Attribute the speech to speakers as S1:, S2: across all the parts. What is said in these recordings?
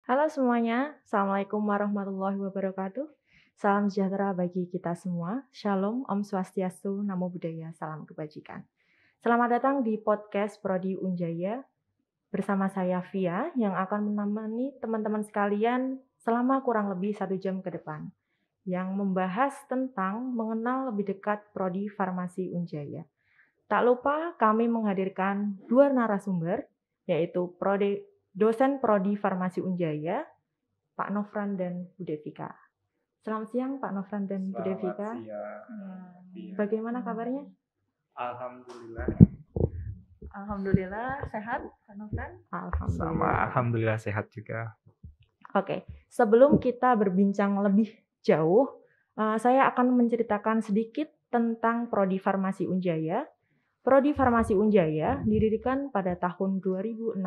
S1: Halo semuanya, Assalamualaikum warahmatullahi wabarakatuh. Salam sejahtera bagi kita semua. Shalom, Om Swastiastu, Namo Buddhaya, Salam Kebajikan. Selamat datang di podcast Prodi Unjaya bersama saya Via yang akan menemani teman-teman sekalian selama kurang lebih 1 jam ke depan yang membahas tentang mengenal lebih dekat Prodi Farmasi Unjaya. Tak lupa kami menghadirkan 2 narasumber, yaitu dosen Prodi Farmasi Unjaya, Pak Nofran dan Bu Devika. Selamat siang Pak Nofran dan Bu Devika.
S2: Selamat siang.
S1: Bagaimana kabarnya?
S2: Alhamdulillah.
S1: Alhamdulillah sehat Pak Nofran.
S2: Alhamdulillah sehat juga.
S1: Oke, sebelum kita berbincang lebih jauh, saya akan menceritakan sedikit tentang Prodi Farmasi Unjaya. Prodi Farmasi Unjaya didirikan pada tahun 2016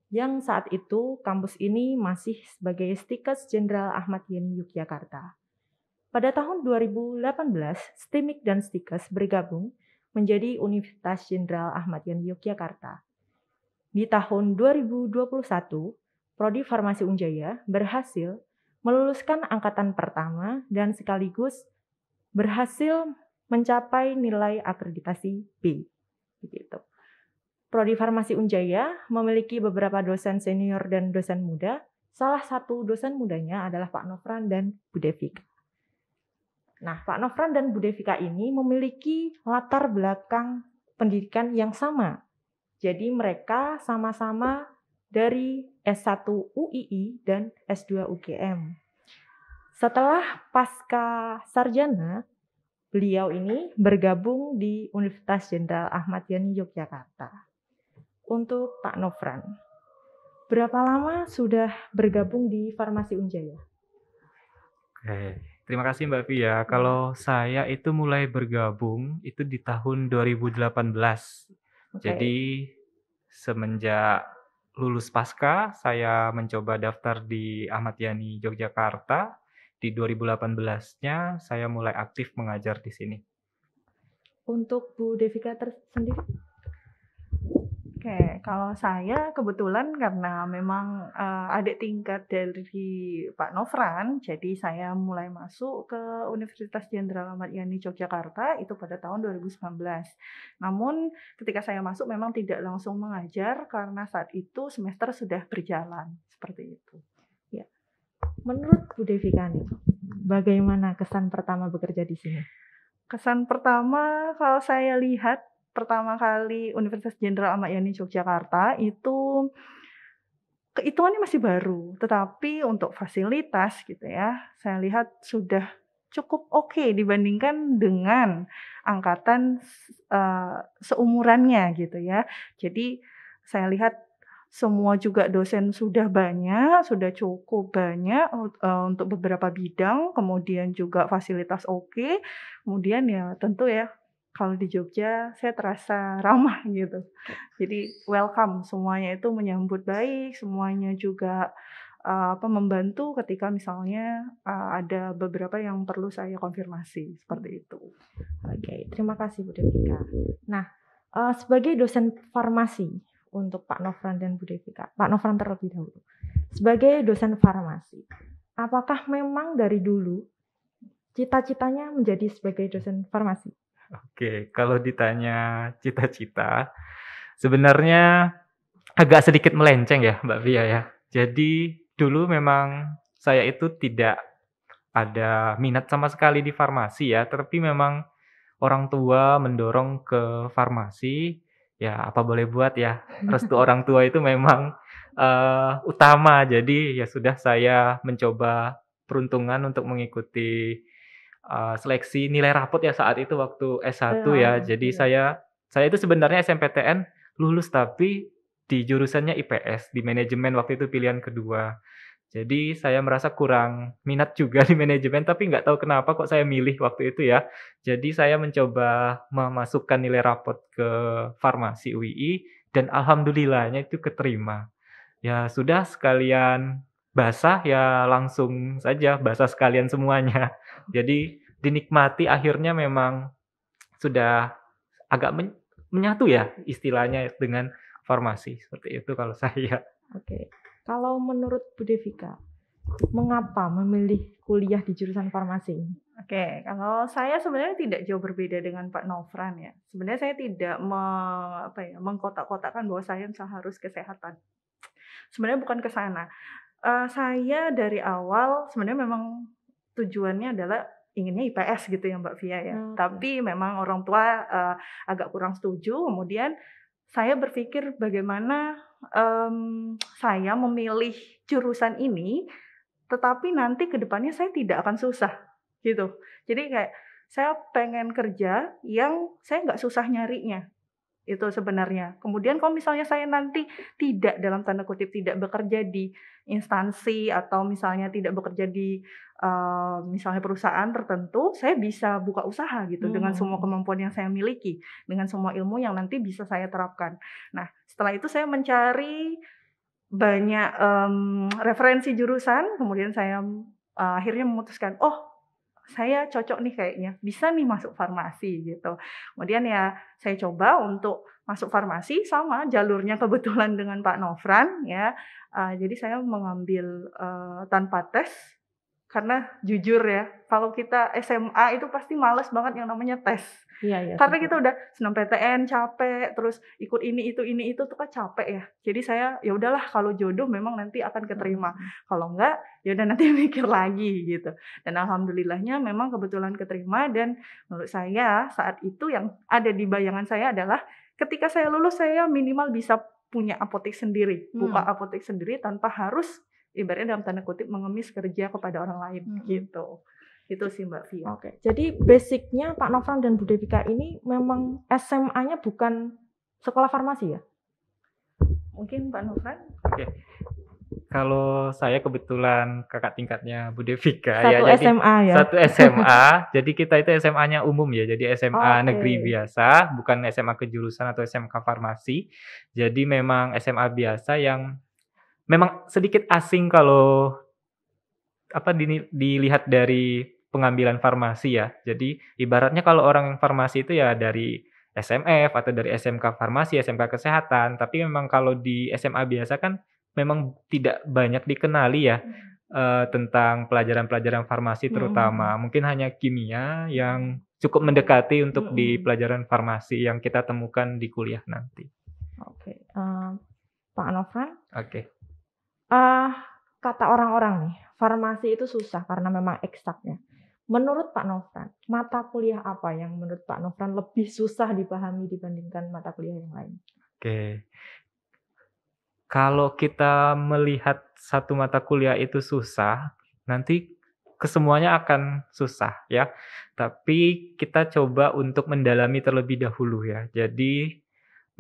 S1: yang saat itu kampus ini masih sebagai Stikes Jenderal Ahmad Yani Yogyakarta. Pada tahun 2018, STIMIK dan Stikes bergabung menjadi Universitas Jenderal Ahmad Yani Yogyakarta. Di tahun 2021, Prodi Farmasi Unjaya berhasil meluluskan angkatan pertama dan sekaligus berhasil mencapai nilai akreditasi B. Begitu. Prodi Farmasi Unjaya memiliki beberapa dosen senior dan dosen muda. Salah satu dosen mudanya adalah Pak Nofran dan Bu Devika. Nah, Pak Nofran dan Bu Devika ini memiliki latar belakang pendidikan yang sama. Jadi mereka sama-sama dari S1 UII dan S2 UGM. Setelah pasca sarjana, beliau ini bergabung di Universitas Jenderal Ahmad Yani Yogyakarta. Untuk Pak Nofran, berapa lama sudah bergabung di Farmasi Unjaya?
S2: Oke, terima kasih Mbak Via. Kalau saya itu mulai bergabung itu di tahun 2018. Jadi semenjak lulus pasca, saya mencoba daftar di Ahmad Yani Yogyakarta. Di 2018-nya saya mulai aktif mengajar di sini.
S1: Untuk Bu Devika sendiri?
S3: Oke, kalau saya kebetulan karena memang adik tingkat dari Pak Nofran, jadi saya mulai masuk ke Universitas Jenderal Ahmad Yani Yogyakarta itu pada tahun 2019. Namun ketika saya masuk memang tidak langsung mengajar karena saat itu semester sudah berjalan, seperti itu.
S1: Ya. Menurut Bu Devika nih, bagaimana kesan pertama bekerja di sini?
S3: Kesan pertama kalau saya lihat pertama kali Universitas Jenderal Ahmad Yani Yogyakarta itu kehitungannya masih baru, tetapi untuk fasilitas gitu ya, saya lihat sudah cukup oke dibandingkan dengan angkatan seumurannya gitu ya. Jadi saya lihat semua juga dosen sudah banyak, sudah cukup banyak untuk beberapa bidang, kemudian juga fasilitas oke, kemudian ya tentu ya kalau di Jogja saya terasa ramah gitu. Jadi welcome, semuanya itu menyambut baik, semuanya juga membantu ketika misalnya ada beberapa yang perlu saya konfirmasi, seperti itu.
S1: Oke, terima kasih Bu Devika. Nah, sebagai dosen farmasi untuk Pak Nofran dan Bu Devika, Pak Nofran terlebih dahulu. Sebagai dosen farmasi, apakah memang dari dulu cita-citanya menjadi sebagai dosen farmasi?
S2: Oke, kalau ditanya cita-cita, sebenarnya agak sedikit melenceng ya Mbak Via ya. Jadi dulu memang saya itu tidak ada minat sama sekali di farmasi ya, tapi memang orang tua mendorong ke farmasi, ya apa boleh buat ya, restu orang tua itu memang utama. Jadi ya sudah saya mencoba peruntungan untuk mengikuti seleksi nilai rapot ya saat itu waktu S1 ya. Jadi saya itu sebenarnya SMPTN lulus tapi di jurusannya IPS, di manajemen waktu itu pilihan kedua. Jadi saya merasa kurang minat juga di manajemen, tapi nggak tahu kenapa kok saya milih waktu itu ya. Jadi saya mencoba memasukkan nilai rapot ke farmasi UII dan alhamdulillahnya itu keterima. Ya sudah sekalian basah ya langsung saja basah sekalian semuanya. Jadi dinikmati akhirnya memang sudah agak menyatu ya istilahnya dengan farmasi, seperti itu kalau saya.
S1: Oke. Kalau menurut Bu Devika, mengapa memilih kuliah di jurusan farmasi ini?
S3: Oke, kalau saya sebenarnya tidak jauh berbeda dengan Pak Nofran ya. Sebenarnya saya tidak mengkotak-kotakkan bahwa saya harus kesehatan. Sebenarnya bukan ke sana. Saya dari awal sebenarnya memang tujuannya adalah inginnya IPS gitu ya Mbak Via ya.
S1: Oke.
S3: Tapi memang orang tua, agak kurang setuju, kemudian saya berpikir bagaimana, saya memilih jurusan ini, tetapi nanti ke depannya saya tidak akan susah, gitu. Jadi kayak saya pengen kerja yang saya nggak susah nyarinya. Itu sebenarnya. Kemudian kalau misalnya saya nanti tidak dalam tanda kutip tidak bekerja di instansi atau misalnya tidak bekerja di, misalnya perusahaan tertentu, saya bisa buka usaha gitu dengan semua kemampuan yang saya miliki, dengan semua ilmu yang nanti bisa saya terapkan. Nah, setelah itu saya mencari banyak, referensi jurusan, kemudian saya, akhirnya memutuskan, "Oh, saya cocok nih kayaknya, bisa nih masuk farmasi," gitu. Kemudian ya saya coba untuk masuk farmasi sama jalurnya kebetulan dengan Pak Nofran ya, jadi saya mengambil, tanpa tes, karena jujur ya, kalau kita SMA itu pasti males banget yang namanya tes.
S1: Iya iya,
S3: Karena
S1: setuju.
S3: kita udah SNMPTN capek, terus ikut ini itu tuh kan capek ya. Jadi saya, ya udahlah kalau jodoh memang nanti akan keterima, kalau enggak, ya udah nanti mikir lagi gitu. Dan alhamdulillahnya memang kebetulan keterima dan menurut saya saat itu yang ada di bayangan saya adalah ketika saya lulus saya minimal bisa punya apotek sendiri, buka apotek sendiri tanpa harus ibaratnya dalam tanda kutip mengemis kerja kepada orang lain gitu. Itu sih Mbak Via.
S1: Oke, jadi basic-nya Pak Nofran dan Bu Devika ini memang SMA-nya bukan sekolah farmasi ya?
S3: Mungkin Pak Nofran?
S2: Oke. Kalau saya kebetulan kakak tingkatnya Bu Devika
S1: Satu
S2: ya, jadi
S1: SMA ya?
S2: satu SMA. Jadi kita itu SMA-nya umum ya, jadi SMA
S1: Oke.
S2: negeri biasa, bukan SMA kejurusan atau SMK farmasi. Jadi memang SMA biasa yang memang sedikit asing kalau dilihat dari pengambilan farmasi ya. Jadi ibaratnya kalau orang farmasi itu ya dari SMF atau dari SMK farmasi, SMK kesehatan. Tapi memang kalau di SMA biasa kan memang tidak banyak dikenali ya, tentang pelajaran-pelajaran farmasi terutama. Mungkin hanya kimia yang cukup mendekati untuk di pelajaran farmasi yang kita temukan di kuliah nanti.
S1: Oke, Pak Nofran,
S2: Oke.
S1: kata orang-orang nih, farmasi itu susah karena memang eksak ya. Menurut Pak Nofran, mata kuliah apa yang menurut Pak Nofran lebih susah dipahami dibandingkan mata kuliah yang lain?
S2: Oke. Kalau kita melihat satu mata kuliah itu susah, nanti kesemuanya akan susah ya. Tapi kita coba untuk mendalami terlebih dahulu ya. Jadi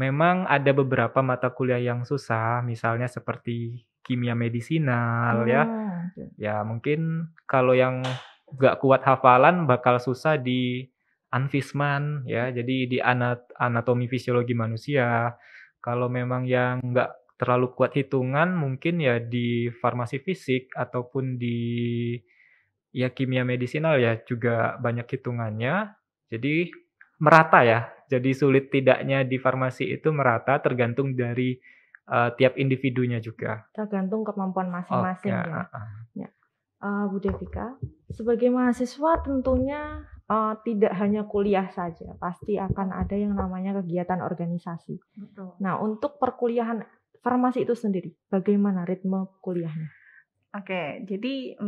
S2: memang ada beberapa mata kuliah yang susah, misalnya seperti kimia medisinal ya.
S1: Oke.
S2: Ya mungkin kalau yang nggak kuat hafalan bakal susah di Anvisman ya, jadi di anatomi fisiologi manusia. Kalau memang yang nggak terlalu kuat hitungan mungkin ya di farmasi fisik ataupun di ya kimia medisinal ya juga banyak hitungannya. Jadi merata ya, jadi sulit tidaknya di farmasi itu merata tergantung dari, tiap individunya juga.
S1: Tergantung kemampuan masing-masing ya.
S2: Heeh.
S1: Ya. Bu Devika, sebagai mahasiswa tentunya tidak hanya kuliah saja, pasti akan ada yang namanya kegiatan organisasi.
S3: Betul.
S1: Nah, untuk perkuliahan farmasi itu sendiri, bagaimana ritme kuliahnya?
S3: Oke, jadi,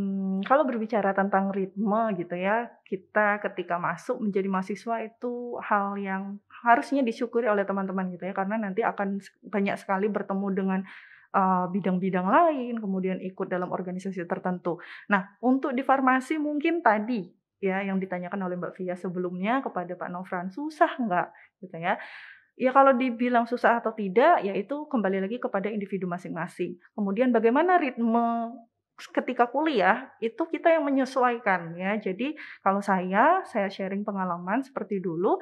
S3: kalau berbicara tentang ritme gitu ya, kita ketika masuk menjadi mahasiswa itu hal yang harusnya disyukuri oleh teman-teman gitu ya, karena nanti akan banyak sekali bertemu dengan, bidang-bidang lain, kemudian ikut dalam organisasi tertentu. Nah, untuk di farmasi mungkin tadi ya yang ditanyakan oleh Mbak Via sebelumnya kepada Pak Nofran, susah nggak gitu ya. Ya kalau dibilang susah atau tidak, ya itu kembali lagi kepada individu masing-masing. Kemudian bagaimana ritme ketika kuliah, itu kita yang menyesuaikan ya. Jadi kalau saya sharing pengalaman seperti dulu,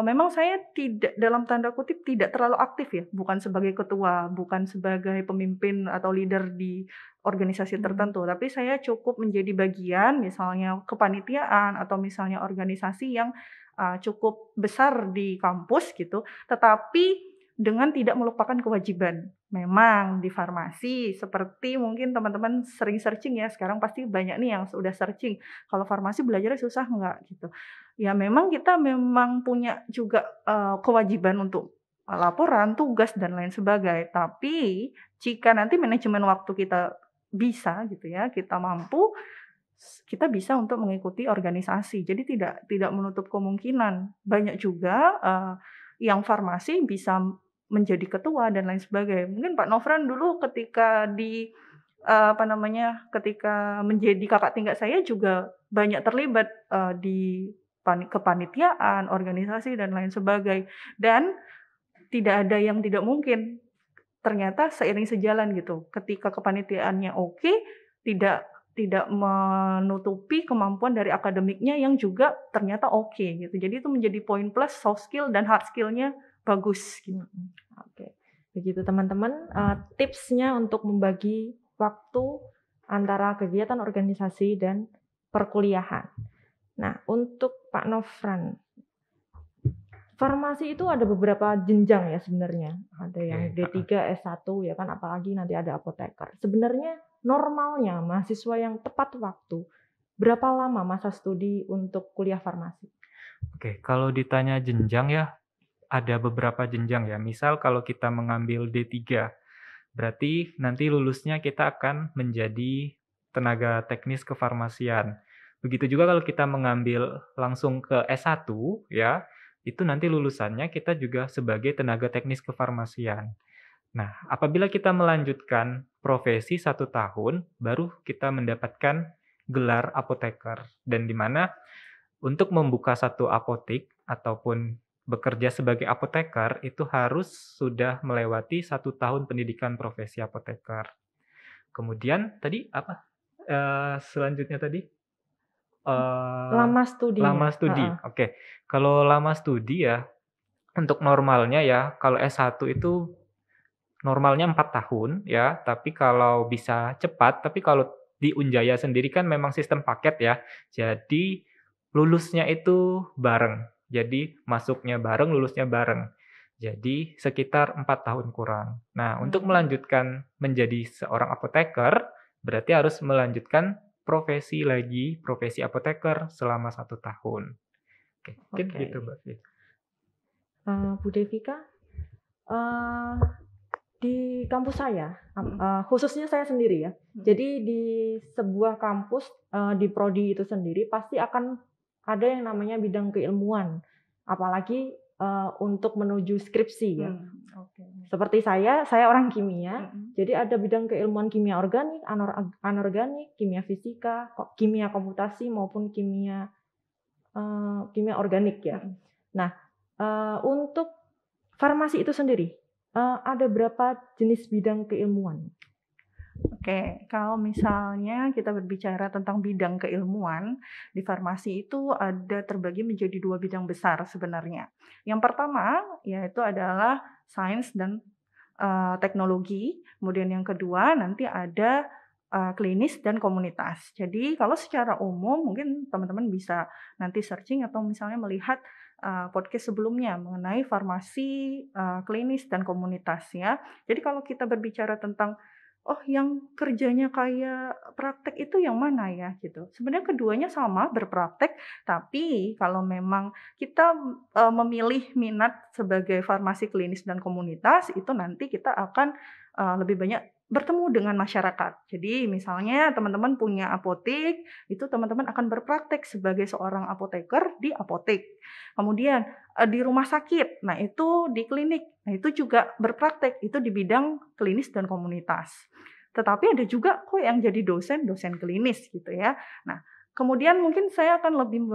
S3: memang saya tidak dalam tanda kutip tidak terlalu aktif ya, bukan sebagai ketua, bukan sebagai pemimpin atau leader di organisasi tertentu, tapi saya cukup menjadi bagian misalnya kepanitiaan atau misalnya organisasi yang, cukup besar di kampus gitu, tetapi dengan tidak melupakan kewajiban. Memang di farmasi seperti mungkin teman-teman sering searching ya, sekarang pasti banyak nih yang sudah searching, kalau farmasi belajarnya susah nggak gitu. Ya memang kita memang punya juga, kewajiban untuk, laporan, tugas, dan lain sebagainya. Tapi jika nanti manajemen waktu kita bisa gitu ya, kita mampu, kita bisa untuk mengikuti organisasi. Jadi tidak menutup kemungkinan. Banyak juga, yang farmasi bisa menjadi ketua dan lain sebagainya. Mungkin Pak Nofran dulu ketika ketika menjadi kakak tingkat saya juga banyak terlibat, di kepanitiaan, organisasi, dan lain sebagainya. Dan tidak ada yang tidak mungkin. Ternyata seiring sejalan gitu. Ketika kepanitiaannya oke, tidak tidak menutupi kemampuan dari akademiknya yang juga ternyata oke gitu. Jadi itu menjadi poin plus soft skill dan hard skill-nya bagus gitu.
S1: Oke. Begitu teman-teman, tipsnya untuk membagi waktu antara kegiatan organisasi dan perkuliahan. Nah, untuk Pak Nofran, farmasi itu ada beberapa jenjang ya sebenarnya. Ada yang D3, S1 ya kan, apalagi nanti ada apoteker. Sebenarnya normalnya mahasiswa yang tepat waktu, berapa lama masa studi untuk kuliah farmasi?
S2: Oke, kalau ditanya jenjang ya, ada beberapa jenjang ya. Misal kalau kita mengambil D3, berarti nanti lulusnya kita akan menjadi tenaga teknis kefarmasian. Begitu juga kalau kita mengambil langsung ke S1 ya, itu nanti lulusannya kita juga sebagai tenaga teknis kefarmasian. Nah, apabila kita melanjutkan profesi 1 tahun, baru kita mendapatkan gelar apoteker. Dan di mana untuk membuka satu apotek ataupun bekerja sebagai apoteker itu harus sudah melewati 1 tahun pendidikan profesi apoteker. Kemudian tadi apa? Selanjutnya tadi?
S1: Lama studinya.
S2: Lama studi. Oke. Kalau lama studi ya, untuk normalnya ya, kalau S1 itu normalnya 4 tahun ya, tapi kalau bisa cepat, tapi kalau di Unjaya sendiri kan memang sistem paket ya. Jadi lulusnya itu bareng. Jadi masuknya bareng, lulusnya bareng. Jadi sekitar 4 tahun kurang. Nah, untuk melanjutkan menjadi seorang apoteker, berarti harus melanjutkan profesi lagi, profesi apoteker selama 1 tahun. Oke, mungkin
S1: Oke.
S2: gitu Mbak Fi.
S1: Bu Devika, di kampus saya, khususnya saya sendiri ya. Jadi di sebuah kampus, di prodi itu sendiri pasti akan ada yang namanya bidang keilmuan, apalagi untuk menuju skripsi ya. Seperti saya orang kimia, jadi ada bidang keilmuan kimia organik, anorganik, kimia fisika, kimia komputasi maupun kimia organik ya. Nah, untuk farmasi itu sendiri, ada berapa jenis bidang keilmuan?
S3: Oke, kalau misalnya kita berbicara tentang bidang keilmuan, di farmasi itu ada terbagi menjadi 2 bidang besar sebenarnya. Yang pertama, yaitu adalah sains dan, teknologi, kemudian yang kedua nanti ada, klinis dan komunitas. Jadi kalau secara umum mungkin teman-teman bisa nanti searching atau misalnya melihat, podcast sebelumnya mengenai farmasi, klinis dan komunitas ya. Jadi kalau kita berbicara tentang oh, yang kerjanya kayak praktek itu yang mana ya, gitu. Sebenarnya keduanya sama, berpraktek, tapi kalau memang kita, memilih minat sebagai farmasi klinis dan komunitas, itu nanti kita akan, lebih banyak bertemu dengan masyarakat. Jadi misalnya teman-teman punya apotek, itu teman-teman akan berpraktek sebagai seorang apoteker di apotek. Kemudian, di rumah sakit, nah itu di klinik, nah itu juga berpraktek, itu di bidang klinis dan komunitas. Tetapi ada juga kok yang jadi dosen klinis gitu ya. Nah, kemudian mungkin saya akan lebih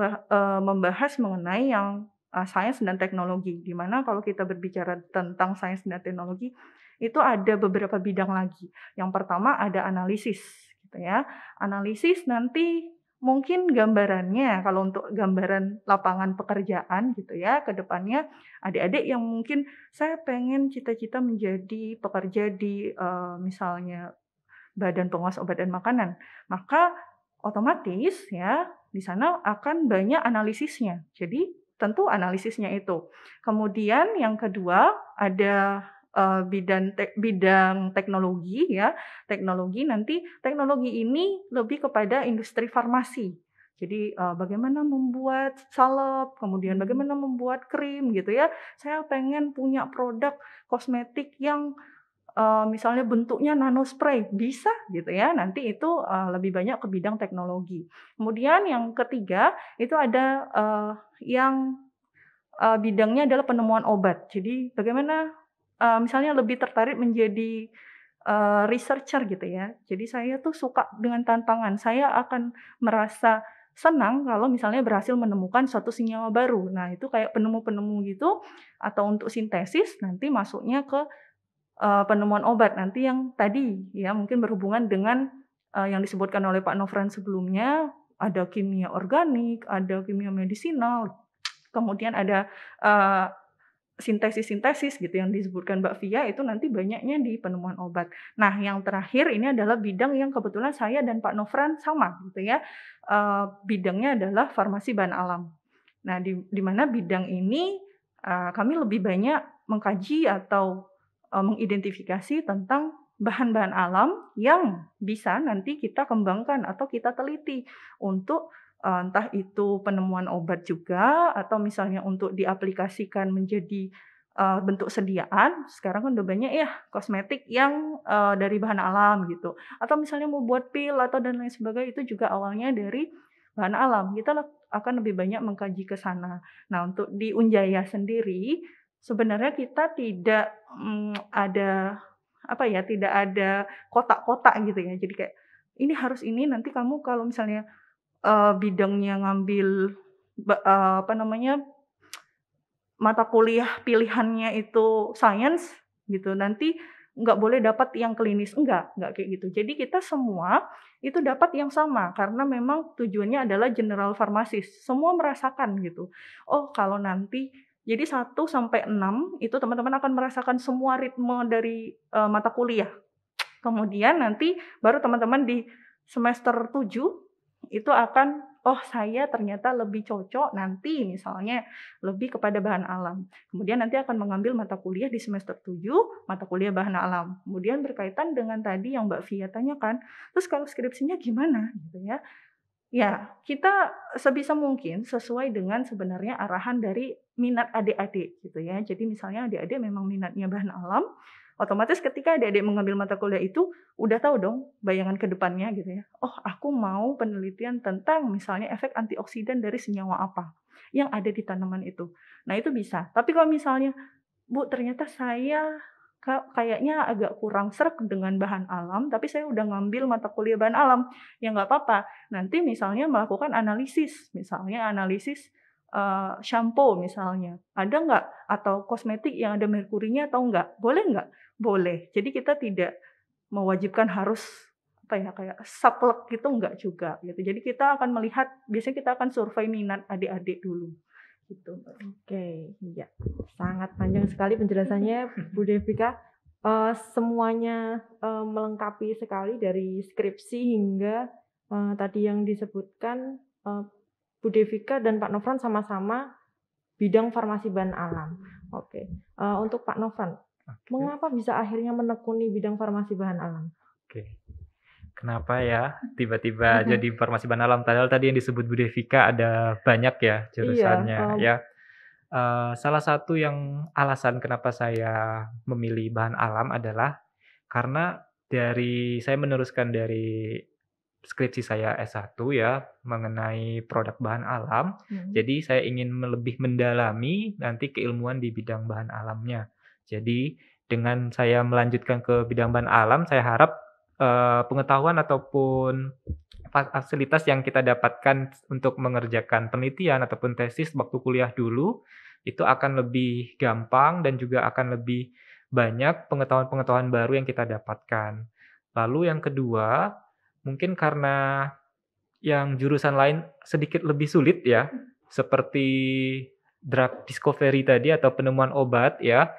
S3: membahas mengenai yang, sains dan teknologi, di mana kalau kita berbicara tentang sains dan teknologi, itu ada beberapa bidang lagi. Yang pertama ada analisis gitu ya. Analisis nanti mungkin gambarannya kalau untuk gambaran lapangan pekerjaan gitu ya, ke depannya adik-adik yang mungkin saya pengen cita-cita menjadi pekerja di, misalnya Badan Pengawas Obat dan Makanan, maka otomatis ya di sana akan banyak analisisnya. Jadi tentu analisisnya itu. Kemudian yang kedua ada bidang teknologi ya, teknologi ini lebih kepada industri farmasi. Jadi, bagaimana membuat salep, kemudian bagaimana membuat krim gitu ya. Saya pengen punya produk kosmetik yang, misalnya bentuknya nano spray, bisa gitu ya, nanti itu, lebih banyak ke bidang teknologi. Kemudian yang ketiga, itu ada, yang bidangnya adalah penemuan obat. Jadi bagaimana, misalnya lebih tertarik menjadi, researcher gitu ya. Jadi saya tuh suka dengan tantangan. Saya akan merasa senang kalau misalnya berhasil menemukan suatu senyawa baru. Nah, itu kayak penemu-penemu gitu atau untuk sintesis nanti masuknya ke, penemuan obat. Nanti yang tadi ya mungkin berhubungan dengan, yang disebutkan oleh Pak Nofran sebelumnya, ada kimia organik, ada kimia medisinal, kemudian ada, eee, sintesis-sintesis gitu yang disebutkan Mbak Via itu nanti banyaknya di penemuan obat. Nah, yang terakhir ini adalah bidang yang kebetulan saya dan Pak Nofran sama gitu ya, bidangnya adalah farmasi bahan alam. Nah, di mana bidang ini, kami lebih banyak mengkaji atau, mengidentifikasi tentang bahan-bahan alam yang bisa nanti kita kembangkan atau kita teliti untuk, entah itu penemuan obat juga atau misalnya untuk diaplikasikan menjadi, bentuk sediaan, sekarang kan udah banyak ya kosmetik yang, dari bahan alam gitu, atau misalnya mau buat pil atau dan lain sebagainya itu juga awalnya dari bahan alam, kita akan lebih banyak mengkaji ke sana. Nah, untuk di Unjaya sendiri, sebenarnya kita tidak, ada, apa ya, tidak ada kotak-kotak gitu ya. Jadi kayak, ini harus ini, nanti kamu kalau misalnya, bidangnya ngambil apa namanya, mata kuliah pilihannya itu sains gitu, nanti nggak boleh dapat yang klinis, enggak kayak gitu. Jadi kita semua itu dapat yang sama karena memang tujuannya adalah general farmasis, semua merasakan gitu. Oh kalau nanti jadi 1 sampai 6 itu teman-teman akan merasakan semua ritme dari, mata kuliah. Kemudian nanti baru teman-teman di semester 7 itu akan, "Oh saya ternyata lebih cocok nanti misalnya lebih kepada bahan alam." Kemudian nanti akan mengambil mata kuliah di semester 7 mata kuliah bahan alam. Kemudian berkaitan dengan tadi yang Mbak Via tanyakan, "Terus kalau skripsinya gimana?" Gitu ya. Ya, kita sebisa mungkin sesuai dengan sebenarnya arahan dari minat adik-adik gitu ya. Jadi misalnya adik-adik memang minatnya bahan alam, otomatis ketika adik-adik mengambil mata kuliah itu udah tahu dong bayangan ke depannya gitu ya. Oh, aku mau penelitian tentang misalnya efek antioksidan dari senyawa apa yang ada di tanaman itu. Nah, itu bisa. Tapi kalau misalnya, "Bu, ternyata saya kayaknya agak kurang sreg dengan bahan alam, tapi saya udah ngambil mata kuliah bahan alam." Ya nggak apa-apa. Nanti misalnya melakukan analisis, misalnya analisis, sampo misalnya, ada nggak atau kosmetik yang ada merkurinya atau enggak, boleh nggak? Boleh. Jadi kita tidak mewajibkan harus, apa ya, kayak saklek gitu enggak juga gitu. Jadi kita akan melihat biasanya kita akan survei minat adik-adik dulu, gitu, Mbak.
S1: Oke, iya. Sangat panjang sekali penjelasannya Bu Devika. Semuanya, melengkapi sekali dari skripsi hingga, tadi yang disebutkan, Bu Devika dan Pak Nofran sama-sama bidang farmasi bahan alam. Oke, untuk Pak Nofran,
S2: Oke.
S1: mengapa bisa akhirnya menekuni bidang farmasi bahan alam?
S2: Oke. Kenapa ya tiba-tiba jadi farmasi bahan alam? Padahal tadi yang disebut Bu Devika ada banyak ya
S1: Iya,
S2: jurusannya ya. Salah satu yang alasan kenapa saya memilih bahan alam adalah karena saya meneruskan dari skripsi saya S1 ya, mengenai produk bahan alam. Jadi saya ingin lebih mendalami nanti keilmuan di bidang bahan alamnya. Jadi dengan saya melanjutkan ke bidang bahan alam, saya harap, pengetahuan ataupun fasilitas yang kita dapatkan untuk mengerjakan penelitian ataupun tesis waktu kuliah dulu, itu akan lebih gampang dan juga akan lebih banyak pengetahuan-pengetahuan baru yang kita dapatkan. Lalu yang kedua, mungkin karena yang jurusan lain sedikit lebih sulit ya, seperti drug discovery tadi atau penemuan obat ya.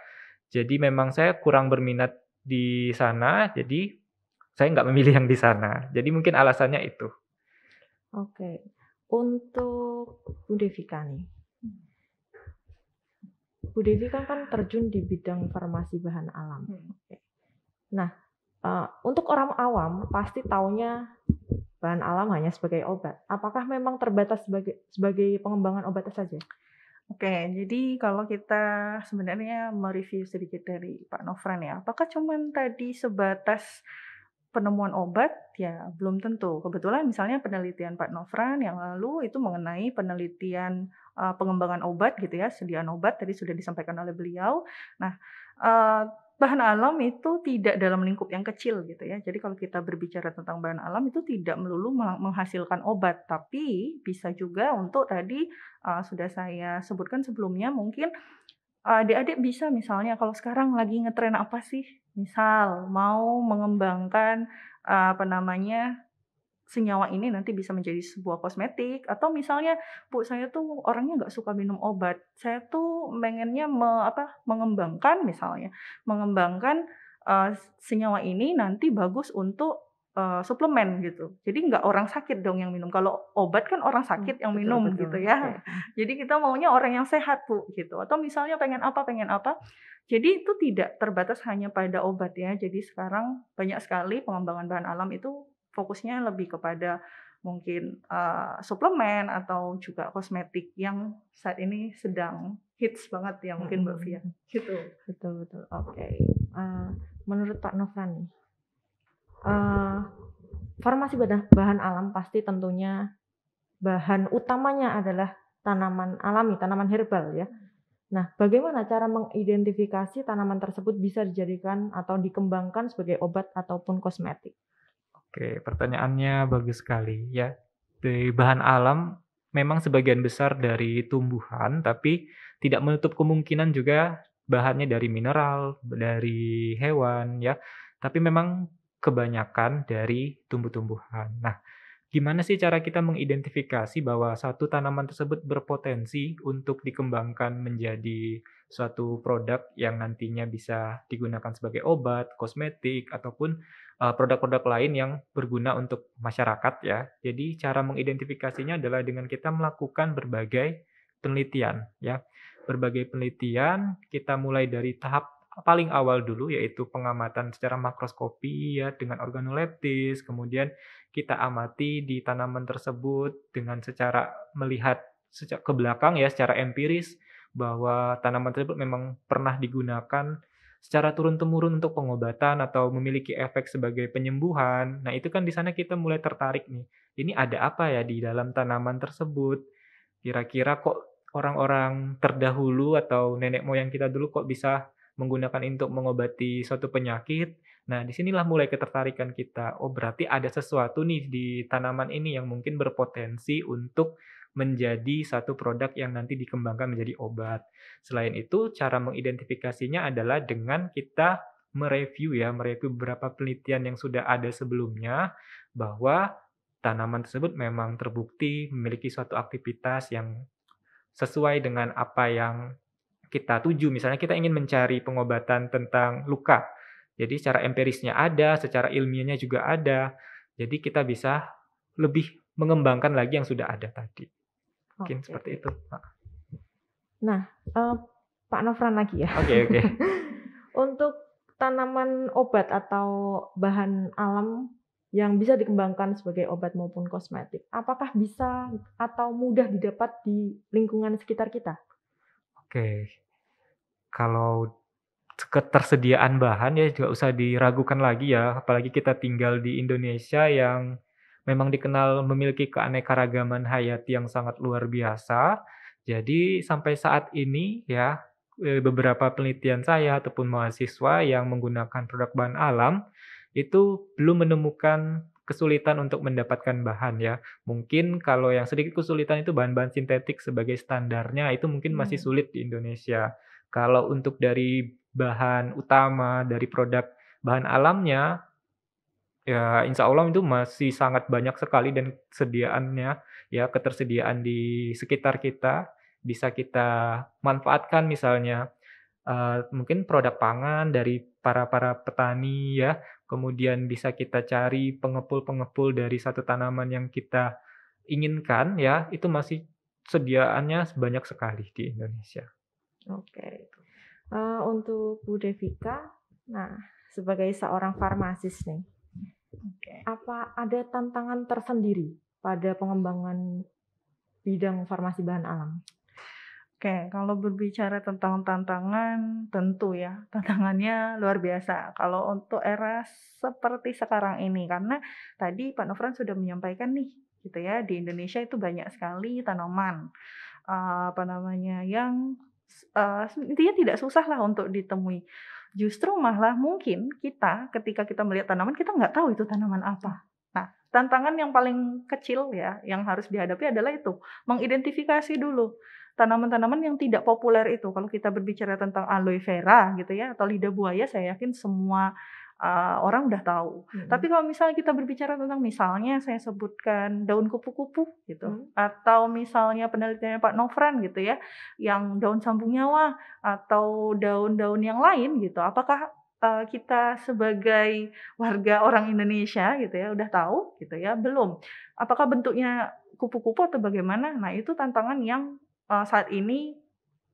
S2: Jadi memang saya kurang berminat di sana, jadi saya nggak memilih yang di sana. Jadi mungkin alasannya itu.
S1: Oke, untuk Bu Devika nih. Bu Devi kan terjun di bidang farmasi bahan alam. Oke. Nah, untuk orang awam pasti taunya bahan alam hanya sebagai obat. Apakah memang terbatas sebagai pengembangan obat saja?
S3: Oke, jadi kalau kita sebenarnya mereview sedikit dari Pak Nofran ya, apakah cuman tadi sebatas penemuan obat? Ya, belum tentu. Kebetulan misalnya penelitian Pak Nofran yang lalu itu mengenai penelitian pengembangan obat gitu ya, sediaan obat tadi sudah disampaikan oleh beliau. Nah, bahan alam itu tidak dalam lingkup yang kecil gitu ya. Jadi kalau kita berbicara tentang bahan alam itu tidak melulu menghasilkan obat, tapi bisa juga untuk tadi sudah saya sebutkan sebelumnya mungkin adik-adik bisa misalnya kalau sekarang lagi ngetren apa sih? Misal mau mengembangkan apa namanya senyawa ini nanti bisa menjadi sebuah kosmetik atau misalnya, "Bu, saya tuh orangnya nggak suka minum obat. Saya tuh pengennya mengembangkan," misalnya, "mengembangkan, senyawa ini nanti bagus untuk, suplemen," gitu. Jadi nggak orang sakit dong yang minum. Kalau obat kan orang sakit yang
S1: Betul,
S3: minum
S1: betul.
S3: gitu ya.
S1: Oke.
S3: Jadi kita maunya orang yang sehat, Bu, gitu. Atau misalnya pengen apa pengen apa. Jadi itu tidak terbatas hanya pada obat ya. Jadi sekarang banyak sekali pengembangan bahan alam itu fokusnya lebih kepada mungkin, suplemen atau juga kosmetik yang saat ini sedang hits banget ya mungkin Mbak Via, gitu.
S1: Betul, betul. Oke. Menurut Pak Nofran nih, farmasi bahan alam pasti tentunya bahan utamanya adalah tanaman alami, tanaman herbal ya. Nah, bagaimana cara mengidentifikasi tanaman tersebut bisa dijadikan atau dikembangkan sebagai obat ataupun kosmetik?
S2: Oke, pertanyaannya bagus sekali ya. Dari bahan alam memang sebagian besar dari tumbuhan, tapi tidak menutup kemungkinan juga bahannya dari mineral, dari hewan ya. Tapi memang kebanyakan dari tumbuh-tumbuhan. Nah, gimana sih cara kita mengidentifikasi bahwa satu tanaman tersebut berpotensi untuk dikembangkan menjadi suatu produk yang nantinya bisa digunakan sebagai obat, kosmetik, ataupun, produk-produk lain yang berguna untuk masyarakat ya. Jadi cara mengidentifikasinya adalah dengan kita melakukan berbagai penelitian ya. Berbagai penelitian, kita mulai dari tahap paling awal dulu yaitu pengamatan secara makroskopi ya dengan organoleptis, kemudian kita amati di tanaman tersebut dengan secara melihat ke belakang ya secara empiris bahwa tanaman tersebut memang pernah digunakan secara turun-temurun untuk pengobatan atau memiliki efek sebagai penyembuhan. Nah, itu kan di sana kita mulai tertarik nih. Ini ada apa ya di dalam tanaman tersebut? Kira-kira kok orang-orang terdahulu atau nenek moyang kita dulu kok bisa menggunakan ini untuk mengobati suatu penyakit? Nah, disinilah mulai ketertarikan kita. Oh, berarti ada sesuatu nih di tanaman ini yang mungkin berpotensi untuk menjadi satu produk yang nanti dikembangkan menjadi obat. Selain itu, cara mengidentifikasinya adalah dengan kita mereview beberapa penelitian yang sudah ada sebelumnya bahwa tanaman tersebut memang terbukti memiliki suatu aktivitas yang sesuai dengan apa yang kita tuju. Misalnya kita ingin mencari pengobatan tentang luka. Jadi secara empirisnya ada, secara ilmiahnya juga ada. Jadi kita bisa lebih mengembangkan lagi yang sudah ada tadi. Mungkin
S1: Oke.
S2: seperti itu.
S1: Nah, Pak Nofran lagi ya.
S2: Oke.
S1: Untuk tanaman obat atau bahan alam yang bisa dikembangkan sebagai obat maupun kosmetik, apakah bisa atau mudah didapat di lingkungan sekitar kita?
S2: Oke. Kalau ketersediaan bahan ya juga usah diragukan lagi ya, apalagi kita tinggal di Indonesia yang memang dikenal memiliki keanekaragaman hayati yang sangat luar biasa. Jadi sampai saat ini ya, beberapa penelitian saya ataupun mahasiswa yang menggunakan produk bahan alam, itu belum menemukan kesulitan untuk mendapatkan bahan ya. Mungkin kalau yang sedikit kesulitan itu bahan-bahan sintetik sebagai standarnya itu mungkin masih sulit di Indonesia. Kalau untuk dari bahan utama, dari produk bahan alamnya, ya insya Allah itu masih sangat banyak sekali dan sediaannya, ya ketersediaan di sekitar kita, bisa kita manfaatkan misalnya, mungkin produk pangan dari para petani ya, kemudian bisa kita cari pengepul-pengepul dari satu tanaman yang kita inginkan ya, itu masih sediaannya banyak sekali di Indonesia.
S1: Oke. Untuk Bu Devika, nah sebagai seorang farmasis nih,
S3: Oke.
S1: apa ada tantangan tersendiri pada pengembangan bidang farmasi bahan alam?
S3: Oke, kalau berbicara tentang tantangan, tentu ya, tantangannya luar biasa. Kalau untuk era seperti sekarang ini, karena tadi Pak Nofran sudah menyampaikan nih, gitu ya, di Indonesia itu banyak sekali tanaman, apa namanya, yang intinya tidak susah lah untuk ditemui. Justru malah mungkin kita, ketika kita melihat tanaman, kita nggak tahu itu tanaman apa. Nah, tantangan yang paling kecil ya, yang harus dihadapi adalah itu, mengidentifikasi dulu tanaman-tanaman yang tidak populer itu. Kalau kita berbicara tentang aloe vera gitu ya, atau lidah buaya, saya yakin semua orang udah tahu. Tapi kalau misalnya kita berbicara tentang misalnya saya sebutkan daun kupu-kupu gitu, atau misalnya penelitiannya Pak Nofran gitu ya, yang daun sambung nyawa atau daun-daun yang lain gitu, apakah kita sebagai warga orang Indonesia gitu ya, udah tahu gitu ya? Belum. Apakah bentuknya kupu-kupu atau bagaimana? Nah, itu tantangan yang saat ini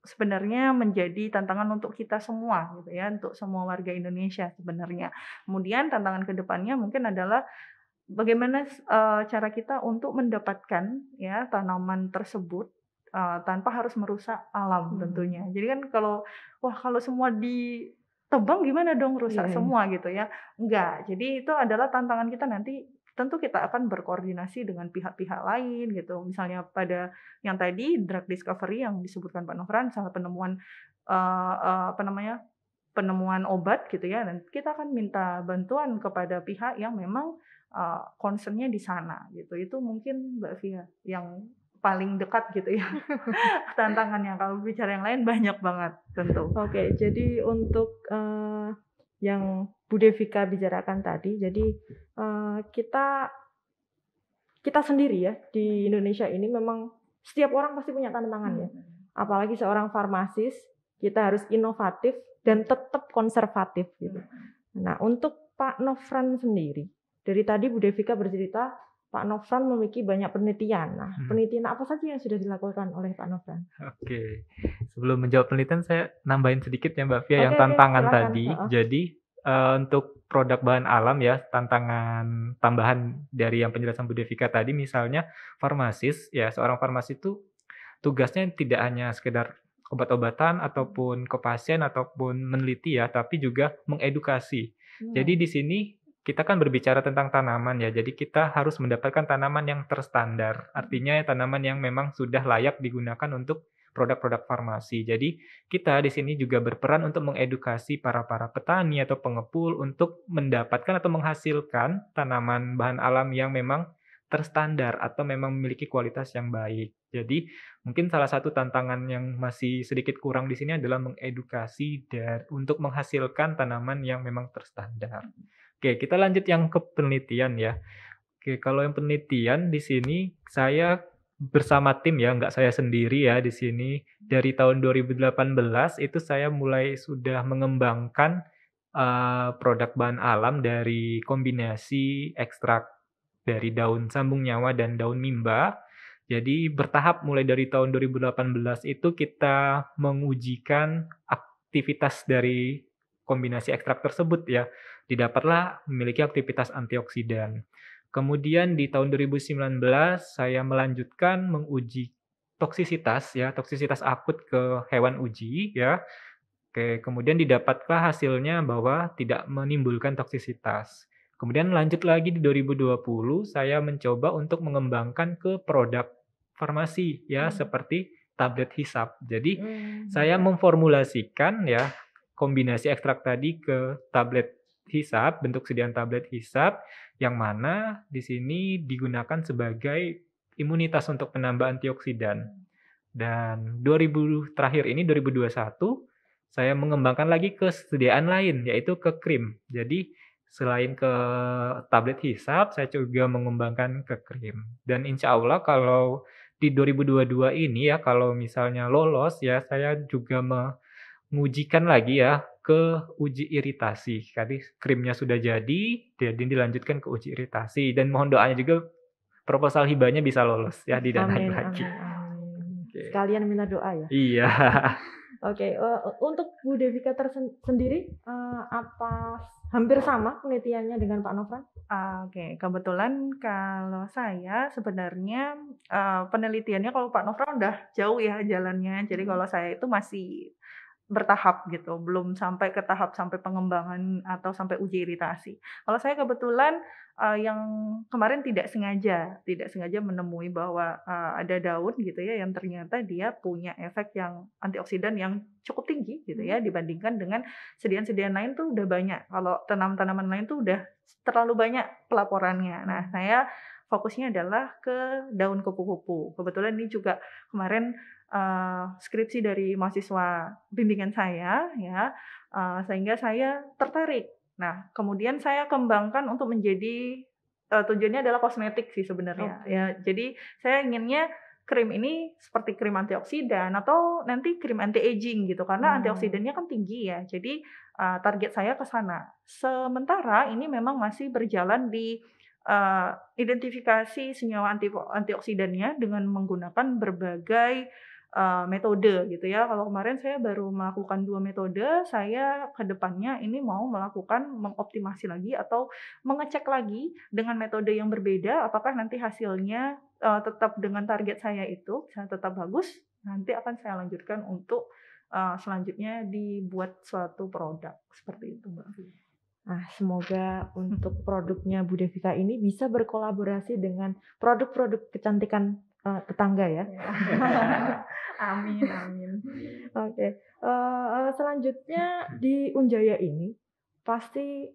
S3: sebenarnya menjadi tantangan untuk kita semua gitu ya, untuk semua warga Indonesia sebenarnya. Kemudian tantangan ke depannya mungkin adalah bagaimana cara kita untuk mendapatkan ya tanaman tersebut, tanpa harus merusak alam tentunya. Jadi kan kalau semua ditebang gimana dong, rusak
S1: Iya, iya.
S3: semua gitu ya. Enggak, jadi itu adalah tantangan kita nanti, tentu kita akan berkoordinasi dengan pihak-pihak lain gitu. Misalnya pada yang tadi drug discovery yang disebutkan Pak Nofran, misalnya penemuan, apa namanya, penemuan obat gitu ya, dan kita akan minta bantuan kepada pihak yang memang concern-nya di sana gitu. Itu mungkin Mbak Via yang paling dekat gitu ya tantangannya. Kalau bicara yang lain banyak banget tentu.
S1: Oke, jadi untuk yang Bu Devika bicarakan tadi, jadi kita sendiri ya di Indonesia ini memang setiap orang pasti punya tantangan ya. Apalagi seorang farmasis, kita harus inovatif dan tetap konservatif gitu. Nah, untuk Pak Nofran sendiri, dari tadi Bu Devika bercerita Pak Nofran memiliki banyak penelitian. Nah, penelitian apa saja yang sudah dilakukan oleh Pak Nofran?
S2: Oke. Sebelum menjawab penelitian saya nambahin sedikit ya Mbak Via yang
S1: Oke,
S2: tantangan
S1: silakan.
S2: tadi. Jadi untuk produk bahan alam ya, tantangan tambahan dari yang penjelasan Bu Devika tadi misalnya farmasis ya, seorang farmasis itu tugasnya tidak hanya sekedar obat-obatan ataupun ke pasien ataupun meneliti ya, tapi juga mengedukasi. Jadi di sini kita kan berbicara tentang tanaman ya, jadi kita harus mendapatkan tanaman yang terstandar. Artinya tanaman yang memang sudah layak digunakan untuk produk-produk farmasi. Jadi kita di sini juga berperan untuk mengedukasi para petani atau pengepul untuk mendapatkan atau menghasilkan tanaman bahan alam yang memang terstandar atau memang memiliki kualitas yang baik. Jadi mungkin salah satu tantangan yang masih sedikit kurang di sini adalah mengedukasi untuk menghasilkan tanaman yang memang terstandar. Oke, kita lanjut yang ke penelitian ya. Oke, kalau yang penelitian di sini saya bersama tim ya, nggak saya sendiri ya di sini. Dari tahun 2018 itu saya mulai sudah mengembangkan produk bahan alam dari kombinasi ekstrak dari daun sambung nyawa dan daun mimba. Jadi bertahap mulai dari tahun 2018 itu kita mengujikan aktivitas dari kombinasi ekstrak tersebut ya. Didapatlah memiliki aktivitas antioksidan. Kemudian di tahun 2019 saya melanjutkan menguji toksisitas ya, toksisitas akut ke hewan uji ya. Oke, kemudian didapatlah hasilnya bahwa tidak menimbulkan toksisitas. Kemudian lanjut lagi di 2020 saya mencoba untuk mengembangkan ke produk farmasi ya, seperti tablet hisap. Jadi saya memformulasikan ya kombinasi ekstrak tadi ke tablet hisap, bentuk sediaan tablet hisap yang mana di sini digunakan sebagai imunitas untuk penambah antioksidan. Dan 2021 saya mengembangkan lagi ke sediaan lain yaitu ke krim. Jadi selain ke tablet hisap, saya juga mengembangkan ke krim. Dan insya Allah kalau di 2022 ini ya, kalau misalnya lolos ya, saya juga mengujikan lagi ya ke uji iritasi. Tadi krimnya sudah jadi dilanjutkan ke uji iritasi. Dan mohon doanya juga proposal hibahnya bisa lolos ya, didanain
S1: Amin,
S2: lagi.
S1: amin, amin.
S2: Oke.
S1: Sekalian minta doa ya.
S2: Iya.
S1: Oke, untuk Bu Devika sendiri, apa hampir sama penelitiannya dengan Pak Nofran?
S3: Oke, kebetulan kalau saya sebenarnya, penelitiannya kalau Pak Nofran udah jauh ya jalannya. Jadi kalau saya itu masih bertahap gitu, belum sampai ke tahap sampai pengembangan atau sampai uji iritasi. Kalau saya kebetulan, yang kemarin tidak sengaja menemui bahwa, ada daun gitu ya yang ternyata dia punya efek yang antioksidan yang cukup tinggi gitu ya dibandingkan dengan sediaan-sediaan lain tuh udah banyak. Kalau tanaman-tanaman lain tuh udah terlalu banyak pelaporannya. Nah, saya fokusnya adalah ke daun kupu-kupu. Kebetulan ini juga kemarin skripsi dari mahasiswa bimbingan saya ya, sehingga saya tertarik. Nah, kemudian saya kembangkan untuk menjadi tujuannya adalah kosmetik sih sebenarnya ya. Jadi saya inginnya krim ini seperti krim antioksidan atau nanti krim anti aging gitu, karena antioksidannya kan tinggi ya. Jadi, target saya ke sana. Sementara ini memang masih berjalan di, identifikasi senyawa antioksidannya dengan menggunakan berbagai metode gitu ya. Kalau kemarin saya baru melakukan 2 metode, saya ke depannya ini mau melakukan mengoptimasi lagi atau mengecek lagi dengan metode yang berbeda, apakah nanti hasilnya, tetap dengan target saya itu, misalnya tetap bagus, nanti akan saya lanjutkan untuk, selanjutnya dibuat suatu produk, seperti itu, Mbak.
S1: Nah, semoga untuk produknya Bu Devika ini bisa berkolaborasi dengan produk-produk kecantikan, tetangga ya.
S3: Amin amin.
S1: Oke, selanjutnya di Unjaya ini pasti